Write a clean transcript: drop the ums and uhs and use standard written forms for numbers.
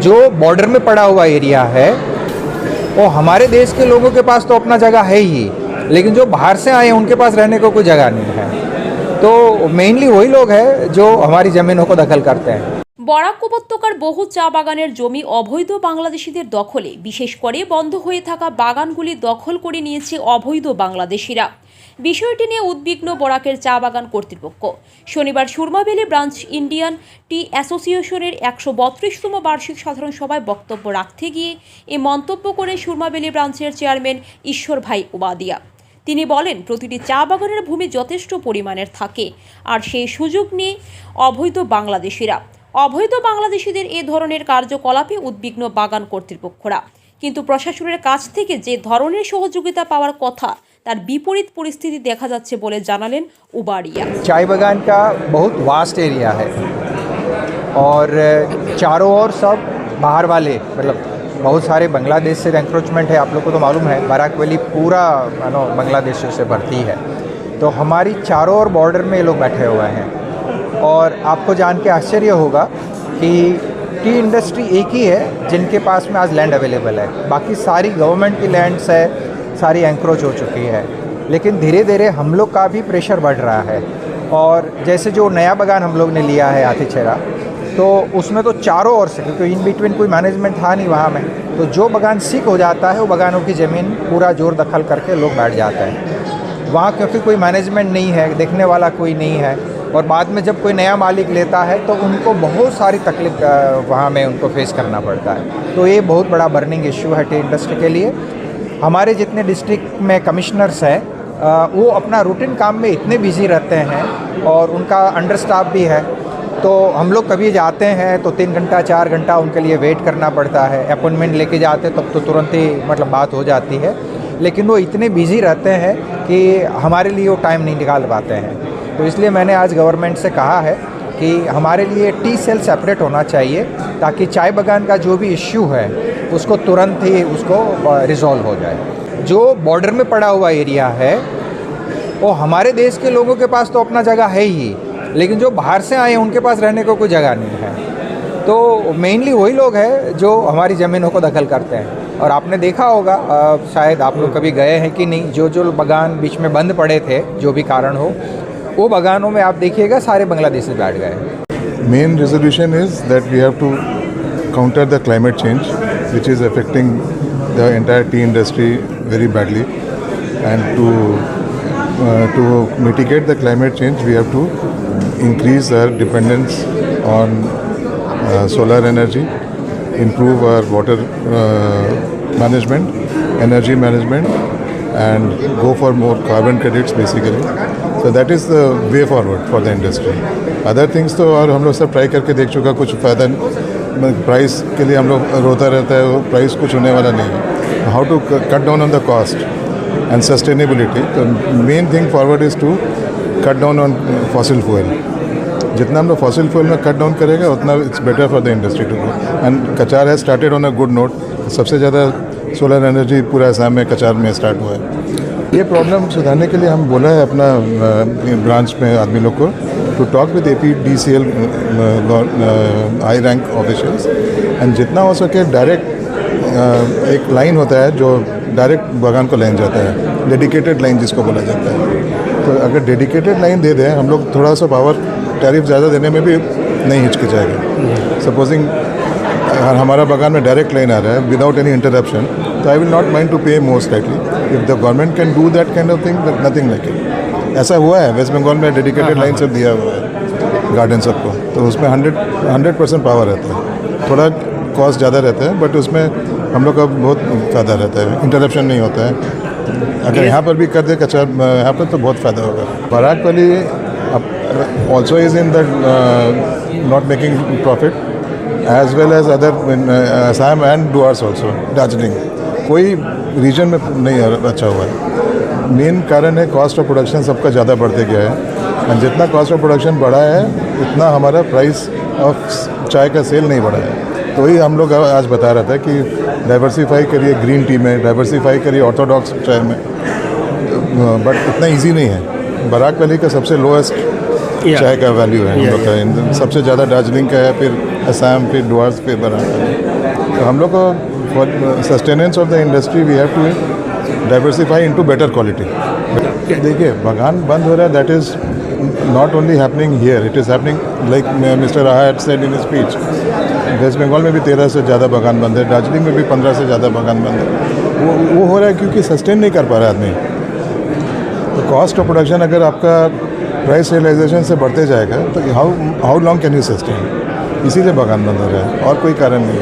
जो बॉर्डर में पड़ा हुआ एरिया है वो हमारे देश के लोगों के पास तो अपना जगह है ही, लेकिन जो बाहर से आए हैं उनके पास रहने को कोई जगह नहीं है। तो मेनली वही लोग हैं जो हमारी ज़मीनों को दखल करते हैं। বরাক উপত্যকার বহু চা বাগানের জমি অবৈধ বাংলাদেশিদের দখলে, বিশেষ করে বন্ধ হয়ে থাকা বাগানগুলি দখল করে নিয়েছে অবৈধ বাংলাদেশিরা। বিষয়টি নিয়ে উদ্বিগ্ন বরাকের চা বাগান কর্তৃপক্ষ। শনিবার সুরমাভ্যালি ব্রাঞ্চ ইন্ডিয়ান টি অ্যাসোসিয়েশনের ১৩২তম বার্ষিক সাধারণ সভায় বক্তব্য রাখতে গিয়ে এ মন্তব্য করে সুরমাভ্যালি ব্রাঞ্চের চেয়ারম্যান ঈশ্বর ভাই ওবাদিয়া। তিনি বলেন, প্রতিটি চা বাগানের ভূমি যথেষ্ট পরিমাণের থাকে, আর সেই সুযোগ নিয়ে অবৈধ বাংলাদেশিদের এ ধরনের কার্যকলাপে উদ্বিগ্ন বাগান কর্তৃপক্ষরা। কিন্তু প্রশাসনের কাছ থেকে যে ধরনের সহযোগিতা পাওয়ার কথা তার বিপরীত পরিস্থিতি দেখা যাচ্ছে বলে জানালেন উবাড়িয়া। चाय बागान का बहुत वास्ट एरिया है और चारों ओर सब बाहर वाले, मतलब बहुत सारे बांग्लादेश से एंक्रोचमेंट है। आप लोग को तो मालूम है बराक वैली पूरा बांग्लादेशियों से भरती है, तो हमारी चारों ओर बॉर्डर में ये लोग बैठे हुए हैं। और आपको जान के आश्चर्य होगा कि टी इंडस्ट्री एक ही है जिनके पास में आज लैंड अवेलेबल है, बाकी सारी गवर्नमेंट की लैंड्स है, सारी एंक्रोच हो चुकी है। लेकिन धीरे धीरे हम लोग का भी प्रेशर बढ़ रहा है। और जैसे जो नया बागान हम लोग ने लिया है हाथीछेरा, तो उसमें तो चारों ओर से, क्योंकि इन बिटवीन कोई मैनेजमेंट था नहीं वहाँ में, तो जो बागान सीक हो जाता है वो बागानों की ज़मीन पूरा जोर दखल करके लोग बैठ जाते हैं वहाँ, क्योंकि कोई मैनेजमेंट नहीं है, देखने वाला कोई नहीं है। और बाद में जब कोई नया मालिक लेता है तो उनको बहुत सारी तकलीफ वहाँ में उनको फेस करना पड़ता है। तो ये बहुत बड़ा बर्निंग इश्यू है टी इंडस्ट्री के लिए। हमारे जितने डिस्ट्रिक्ट में कमिश्नर्स हैं वो अपना रूटीन काम में इतने बिजी रहते हैं और उनका अंडर स्टाफ भी है, तो हम लोग कभी जाते हैं तो 3 घंटा 4 घंटा उनके लिए वेट करना पड़ता है। अपॉइंटमेंट लेके जाते तब तो तुरंत ही मतलब बात हो जाती है, लेकिन वो इतने बिजी रहते हैं कि हमारे लिए वो टाइम नहीं निकाल पाते हैं। तो इसलिए मैंने आज गवर्नमेंट से कहा है कि हमारे लिए टी सेल सेपरेट होना चाहिए, ताकि चाय बागान का जो भी इश्यू है उसको तुरंत ही उसको रिजॉल्व हो जाए। जो बॉर्डर में पड़ा हुआ एरिया है वो हमारे देश के लोगों के पास तो अपना जगह है ही, लेकिन जो बाहर से आए हैं उनके पास रहने को कोई जगह नहीं है। तो मेनली वही लोग हैं जो हमारी ज़मीनों को दखल करते हैं। और आपने देखा होगा, शायद आप लोग कभी गए हैं कि नहीं, जो बागान बीच में बंद पड़े थे जो भी कारण हो, वो बागानों में आप देखिएगा सारे बांग्लादेशी बैठ गए। Main resolution is that we have to counter the climate change which is affecting the entire tea industry very badly, and to mitigate the climate change we have to increase our dependence on solar energy, improve our water management, energy management, and go for more carbon credits basically. So that is the way forward for the industry. Other things तो और हम लोग सब try करके देख चुका, कुछ फ़ायदा प्राइस के लिए हम लोग रोता रहता है, वो प्राइस कुछ होने वाला नहीं है। How to cut down on the cost and sustainability. तो main thing forward is to cut down on fossil fuel. जितना हम लोग फॉसिल फ्यूल में कट डाउन करेगा उतना it's better for the industry to go. And Cachar has started on a good note. सबसे ज़्यादा solar energy पूरा असम में कचार में स्टार्ट हुआ है। ये प्रॉब्लम सुधारने के लिए हम बोला है अपना ब्रांच में आदमी लोग को to talk with APDCL high rank officials, and जितना हो सके डायरेक्ट एक लाइन होता है जो डायरेक्ट बागान को लाइन जाता है, डेडिकेटेड लाइन जिसको बोला जाता है। तो अगर डेडिकेटेड लाइन दे दें हम लोग, थोड़ा सा पावर टैरिफ ज़्यादा देने में भी नहीं हिचकिचाएगा। सपोजिंग हमारा बागान में डायरेक्ट लाइन आ रहा है विदाउट एनी इंटरप्शन, तो I will not mind to pay more slightly if the government can do that kind of thing, but nothing like it. ऐसा हुआ है वेस्ट बंगाल में, डेडिकेटेड लाइन सब दिया हुआ है गार्डन सबको, तो उसमें 100% पावर रहता है। थोड़ा कॉस्ट ज़्यादा रहता है बट उसमें हम लोग का बहुत फ़ायदा रहता है, इंटरप्शन नहीं होता है। अगर यहाँ पर भी कर दे कचरा यहाँ पर तो बहुत फ़ायदा होगा। Barak Valley also is in the not making profit as well as other Assam and Dooars also. Darjeeling कोई रीजन में नहीं अच्छा हुआ है। मेन कारण है कॉस्ट ऑफ प्रोडक्शन सबका ज़्यादा बढ़ते गया है, और जितना कॉस्ट ऑफ प्रोडक्शन बढ़ा है उतना हमारा प्राइस ऑफ चाय का सेल नहीं बढ़ा है। तो वही हम लोग आज बता रहा था कि डाइवर्सिफाई करिए ग्रीन टी में, डाइवर्सिफाई करिए ऑर्थोडॉक्स चाय में, बट इतना इजी नहीं है। बराक वैली का सबसे लोएस्ट चाय का वैल्यू है हम लोग का, सबसे ज़्यादा दार्जिलिंग का है, फिर असम, फिर डुअर्स, फिर बराबर। तो हम लोग को for sustenance of the industry we have to diversify into better quality. देखिए, बागान बंद हो रहा है, that is not only happening here, it is happening like Mr Raha had said in speech. West Bengal में भी 13 से ज़्यादा बागान बंद है, दार्जिलिंग में भी 15 से ज़्यादा बागान बंद है। वो हो रहा है क्योंकि सस्टेन नहीं कर पा रहा आदमी। तो कॉस्ट ऑफ प्रोडक्शन अगर आपका प्राइस रियलाइजेशन से बढ़ते जाएगा तो how long can you sustain, इसीलिए बागान बंद हो रहा है और कोई कारण नहीं है।